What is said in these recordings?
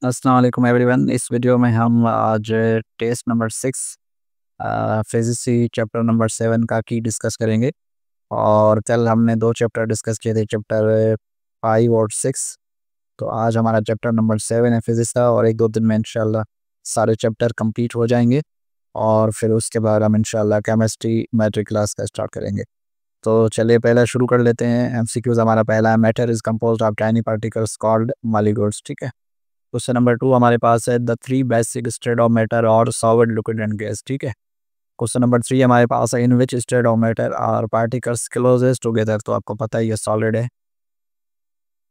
अस्सलाम वालेकुम एवरीवन। इस वीडियो में हम आज test number 6 physics chapter number 7 का की डिस्कस करेंगे। और कल हमने 2 चैप्टर डिस्कस किए थे, चैप्टर 5 और 6। तो आज हमारा चैप्टर नंबर 7 है फिज़िक्स का, और 1-2 दिन में इंशाल्लाह सारे चैप्टर कंप्लीट हो जाएंगे और फिर उसके बाद हम इंशाल्लाह केमिस्ट्री मैट्रिक क्लास का स्टार्ट करेंगे। तो चलिए पहले शुरू कर लेते हैं। एमसीक्यूज़ हमारा पहला है, matter is composed of tiny particles called molecules. ठीक है। क्वेश्चन नंबर 2 हमारे पास है, the 3 basic state of matter और सॉलिड लिक्विड एंड गैस। ठीक है। क्वेश्चन नंबर 3 हमारे पास है, in which state of matter are particles closest together. तो आपको पता है ये सॉलिड है।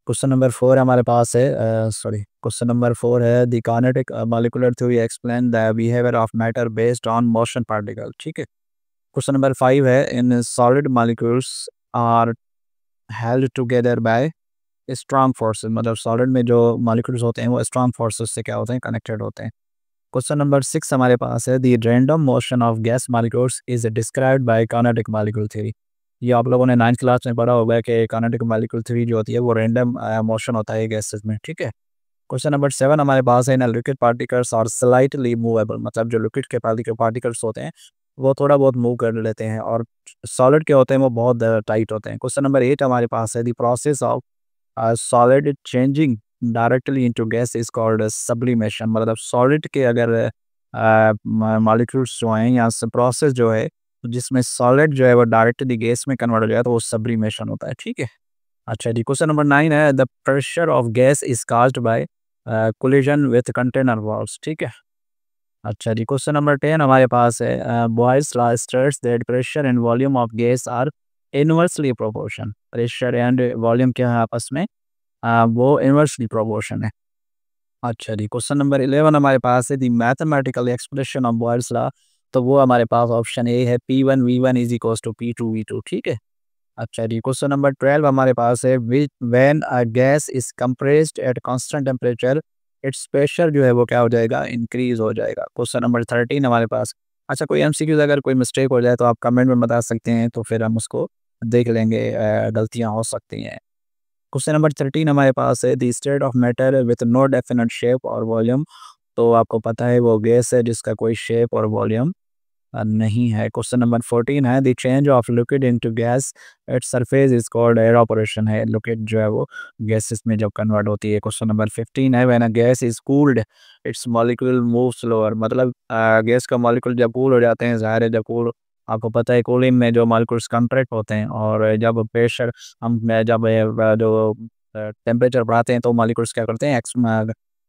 क्वेश्चन नंबर 4 हमारे पास है, क्वेश्चन नंबर 4 है, the kinetic molecular theory explain the behaviour of matter based on motion particle. ठीक है। क्वेश्चन नंबर 5 है, in solid molecules are held together by strong forces. मतलब सॉलिड में जो मॉलिक्यूल्स होते हैं वो स्ट्रॉन्ग फोर्सेस से क्या होते हैं, कनेक्टेड होते हैं। क्वेश्चन नंबर 6 हमारे पास है, the random motion of gas molecules is described bye kinetic molecule theory. ये आप लोगों ने 9th क्लास में पढ़ा होगा कि काइनेटिक मॉलिक्यूल थ्योरी जो होती है वो रैंडम मोशन होता है गैसेस में। ठीक है। क्वेश्चन नंबर 7 हमारे पास है, इन लिक्विड पार्टिकल्स और स्लाइटली मूवेबल। मतलब जो लिक्विड के पार्टिकल्स होते हैं वो थोड़ा बहुत मूव कर लेते हैं, और सॉलिड के होते हैं वो बहुत टाइट होते हैं। क्वेश्चन नंबर 8 हमारे पास है, the process of solid changing directly into gas is called sublimation. मतलब सॉलिड के अगर मॉलिक्यूल्स जो हैं या प्रोसेस जो है जिसमें सॉलिड जो है वो डायरेक्टली गैस में कन्वर्ट हो जाए तो वो सब्लिमेशन होता है। ठीक है। अच्छा जी, क्वेश्चन नंबर 9 है, the pressure of gas is caused by collision with container walls. ठीक है। अच्छा जी, क्वेश्चन नंबर 10 हमारे पास है, Boyle's law states that pressure and volume of gas are inversely proportion. Pressure and volume क्या है आपस में, वो इनवर्सली प्रोपोर्शन है। अच्छा जी, क्वेश्चन नंबर 11 हमारे पास है, the mathematical expression of Boyle's law. तो वो हमारे पास ऑप्शन ए है, P1 V1 is equals to P2 V2। ठीक है। अच्छा जी, क्वेश्चन नंबर 12 हमारे पास है, when a gas is compressed eight constant temperature its pressure जो है वो क्या हो जाएगा, इंक्रीज हो जाएगा। क्वेश्चन नंबर 13 हमारे पास। अच्छा, कोई एमसीक्यूज अगर कोई मिस्टेक हो जाए तो आप कमेंट में बता सकते हैं, तो फिर हम उसको देख लेंगे, गलतियां हो सकती हैं। क्वेश्चन नंबर 13 हमारे पास है, the state of matter with no definite shape और वॉल्यूम। तो आपको पता है वो गैस है जिसका कोई शेप और वॉल्यूम नहीं है। क्वेश्चन नंबर 14 है, the change of liquid into gas at surface is called evaporation है। लिक्विड जो है वो गैसेस में जब कन्वर्ट होती है। क्वेश्चन नंबर 15 है, when a gas is cooled it's molecule move slower. मतलब गैस का मॉलिक्यूल जब कूल हो जाते हैं, ज़ाहिर है जब कूल, आपको पता है कूलिंग में जो मॉलिक्यूल्स कंप्रेस होते हैं, और जब प्रेशर हम जब जो टेम्परेचर बढ़ाते हैं तो मॉलिक्यूल्स क्या करते हैं,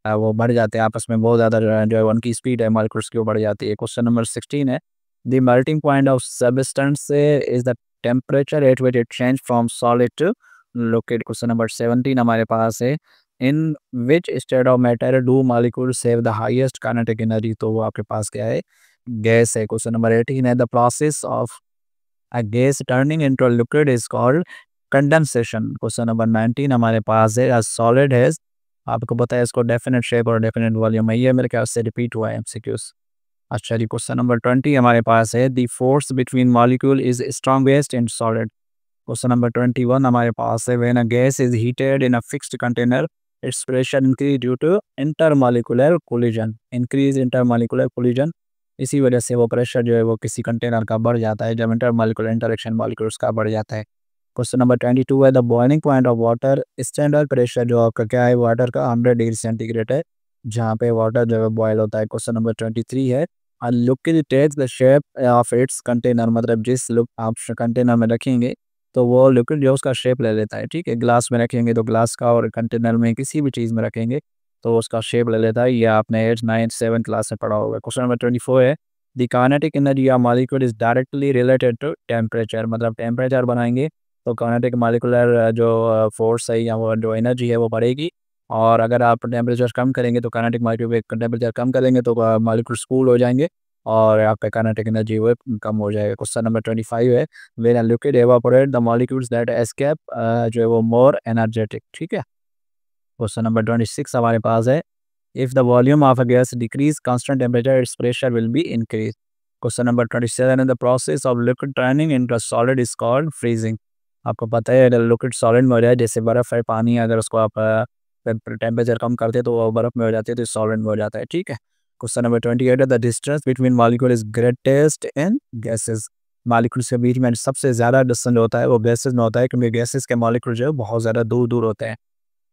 वो बढ़ जाते हैं आपस में, बहुत ज़्यादा जो है उनकी स्पीड है मॉलिक्यूल्स की वो बढ़ जाती है। क्वेश्चन नंबर 16 है, the melting point of substance is the temperature at which it change from solid to liquid। Question number 17 हमारे पास है, in which state of matter do molecules have the highest kinetic energy। तो वो आपके पास क्या है, gas है। Question number 18 है, the process of a gas turning into a liquid is called condensation। Question number 19 हमारे पास है, a solid has, आपको पता है इसको डेफिनेट शेप और डेफिनेट वॉल्यूम है। ये मेरे ख्याल से रिपीट हुआ है एमसीक्यूज। अच्छा जी, क्वेश्चन नंबर 20 हमारे पास है, the force between molecule is strongest in solid. Question number 21 हमारे पास है, when a gas is heated in a fixed container its pressure increase due to intermolecular collision. Increase intermolecular collision, इसी वजह से वो प्रेशर जो है वो किसी कंटेनर का बढ़ जाता है जब इंटरमॉलिक्यूलर इंटरेक्शन मॉलिक्यूल्स का बढ़ जाता है। क्वेश्चन नंबर 22 है, the boiling point of water standard pressure जो आपका क्या है, वाटर का 100 डिग्री सेंटीग्रेड है, जहाँ पे वाटर जो है बॉयल होता है। क्वेश्चन नंबर 23 है, liquid takes the shape of its container. मतलब जिस लुक आप कंटेनर में रखेंगे तो वो लिक्विड जो है उसका शेप ले लेता है। ठीक है। ग्लास में रखेंगे तो ग्लास का, और कंटेनर में किसी भी चीज़ में रखेंगे तो उसका शेप ले लेता है। ये आपने 8th 9th 7th क्लास में पढ़ा होगा। क्वेश्चन नंबर 24 है, the kinetic energy of molecule is directly related to temperature. मतलब टेम्परेचर बढ़ाएंगे तो काइनेटिक मॉलिक्यूलर जो फोर्स है या वो जो एनर्जी है वो बढ़ेगी, और अगर आप टेम्परेचर कम करेंगे तो काइनेटिक मॉलिक्यूल टेम्परेचर कम करेंगे तो मॉलिक्यूल्स कूल हो जाएंगे और आपका काइनेटिक एनर्जी वो कम हो जाएगा। क्वेश्चन नंबर 25 है, when a liquid evaporate the molecules that escape जो है वो मोर एनर्जेटिक। ठीक है। क्वेश्चन नंबर 26 हमारे पास है, if the volume of a gas decrease constant temperature its pressure will be increase. Question number 27 है, the process of liquid turning into solid is called freezing. आपको पता है अगर लिक्विड सॉलिड में हो जाए, जैसे बर्फ है, पानी, अगर उसको आप टेम्परेचर कम करते हैं तो वो बर्फ़ में हो जाती है, तो सॉल्वेंट में हो जाता है, ठीक है। क्वेश्चन नंबर 28 है, the distance between molecule is greatest in gases. Molecules के बीच में सबसे ज़्यादा डिस्टेंस होता है वो गैसेज़ में होता है, क्योंकि गैसेज़ के मॉलिक्यूल जो है बहुत ज़्यादा दूर-दूर होते हैं।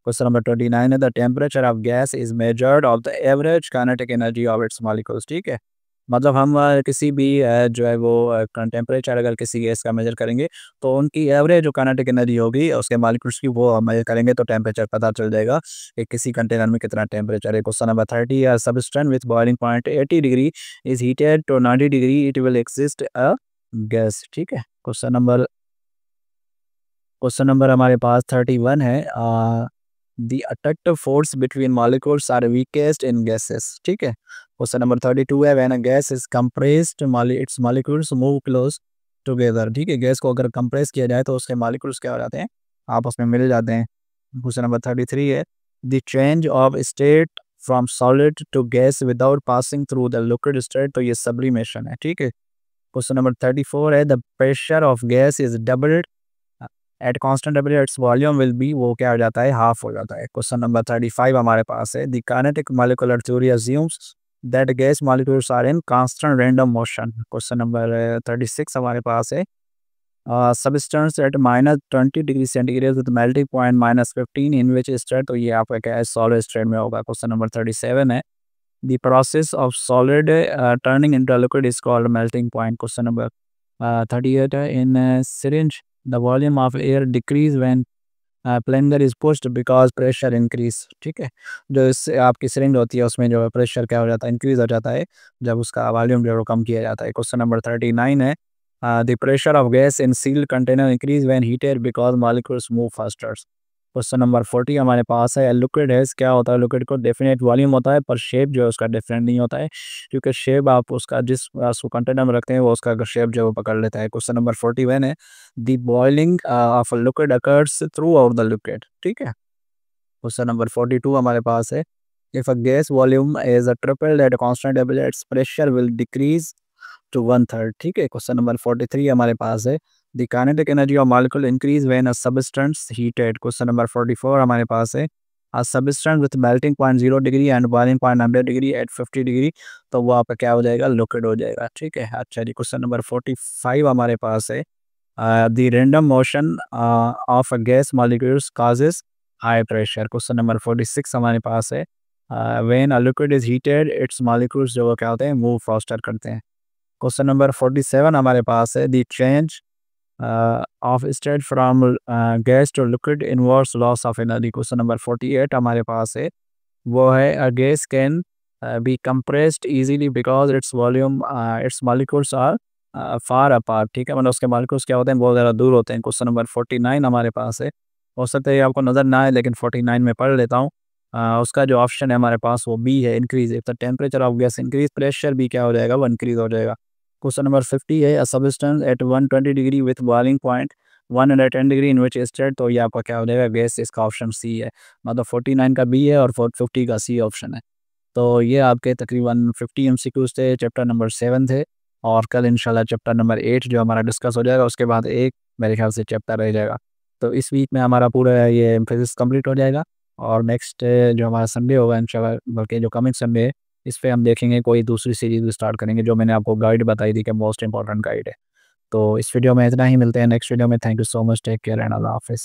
क्वेश्चन नंबर 29 है, the temperature of gas is measured of the average kinetic energy of its molecules, ठीक है। मतलब हम किसी भी जो है वो टेम्परेचर अगर किसी गैस का मेजर करेंगे, तो उनकी एवरेज जो काइनेटिक एनर्जी होगी उसके मॉलिक्यूल्स की, वो मेजर करेंगे तो टेम्परेचर पता चल जाएगा कि किसी कंटेनर में कितना टेम्परेचर है। क्वेश्चन नंबर 30 है, substance with boiling point 80 degree is heated to 90 degree, it will exist a gas, ठीक है। क्वेश्चन नंबर हमारे पास 31 है, the attractive force between molecules are weakest in gases, ठीक है। क्वेश्चन नंबर 32 है, when a gas is compressed its molecules move close together, ठीक है। गैस को अगर कंप्रेस किया जाए तो उसके मॉलिक्यूल्स क्या हो जाते हैं, आपस में मिल जाते हैं। क्वेश्चन नंबर 33 है, the change of state from solid to gas without passing through the liquid state, तो ये सब्लिमेशन है, ठीक है। क्वेश्चन नंबर 34 है, the pressure of gas is doubled eight constant temperature its volume will be, वो क्या हो जाता है, हाफ हो जाता है। क्वेश्चन नंबर 35 हमारे पास है, the kinetic molecular theory assumes that gas molecules are in constant random motion. Question number 36 हमारे पास है, substance at -20 degree centigrade with melting point -15 in which state, तो ये आपका क्या है, सॉलिड स्टेट में होगा। क्वेश्चन नंबर 37 है, the process of solid turning into liquid is called melting point. Question number 38 है, in syringe the volume of air decrease when plunger is pushed because pressure increase, ठीक है। जो इससे आपकी syringe होती है उसमें जो है प्रेशर क्या हो जाता है, इंक्रीज हो जाता है जब उसका वॉल्यूम जो है वो कम किया जाता है। क्वेश्चन नंबर 39 है, the pressure of gas in sealed container increase when heated because molecules move faster. Question number 40 हमारे पास है, लिक्विड हैज़ क्या होता है, लिक्विड को डेफिनेट वॉल्यूम होता है पर शेप जो है उसका डिफरेंट नहीं होता है, क्योंकि शेप आप उसका जिस उसको कंटेनर में रखते हैं वो उसका शेप जो है वो पकड़ लेता है। क्वेश्चन नंबर 41 है, the boiling of liquid occurs throughout the liquid, ठीक है। क्वेश्चन नंबर 42 हमारे पास है, if a gas volume is a triple at constant temperature its pressure will decrease to 1/3, ठीक है। क्वेश्चन नंबर 43 हमारे पास है, the kinetic energy of molecule increase when a substance heated. Question number 44 हमारे पास है, a substance with melting point 0 degree and boiling point 100 degree at 50 degree, तो वो आपका क्या हो जाएगा, लिक्विड हो जाएगा, ठीक है। अच्छा जी, क्वेश्चन नंबर 45 हमारे पास है, the random motion of a gas molecules causes high pressure. Question number 46 हमारे पास है, when a liquid is heated it's molecules जो वो क्या होते हैं, मूव फास्टर करते हैं। क्वेश्चन नंबर 47 हमारे पास है, the change of state from gas to liquid involves loss of energy. Question number 48 हमारे पास है, वो है, a gas can be compressed easily because its volume its molecules are far apart, ठीक है। मतलब उसके मॉलिक्यूल्स क्या होते हैं, बहुत ज़्यादा दूर होते हैं। क्वेश्चन नंबर 49 हमारे पास है, हो सकता है ये आपको नज़र ना आए लेकिन 49 में पढ़ लेता हूँ। उसका जो ऑप्शन है हमारे पास वो बी है, increase, if the temperature of gas increase pressure भी क्या हो जाएगा, वो इंक्रीज हो जाएगा। क्वेश्चन नंबर 50 है, a substance at 120 degree with boiling point 110 degree in which state, तो ये आपका क्या हो जाएगा, गैस, इसका ऑप्शन सी है। मतलब 49 का बी है और 50 का सी ऑप्शन है। तो ये आपके तकरीबन 50 एमसीक्यूज थे, चैप्टर नंबर 7 थे, और कल इंशाल्लाह चैप्टर नंबर 8 जो हमारा डिस्कस हो जाएगा, उसके बाद एक मेरे ख्याल से चैप्टर रह जाएगा। तो इस वीक में हमारा पूरा ये फिजिक्स कंप्लीट हो जाएगा, और नेक्स्ट जो हमारा संडे होगा इंशाल्लाह, बल्कि जो कमिंग संडे है, इस पे हम देखेंगे कोई दूसरी सीरीज़ स्टार्ट करेंगे, जो मैंने आपको गाइड बताई थी कि मोस्ट इंपॉर्टेंट गाइड है। तो इस वीडियो में इतना ही, मिलते हैं नेक्स्ट वीडियो में। Thank you so much, take care and अल्लाह हाफ़िज़।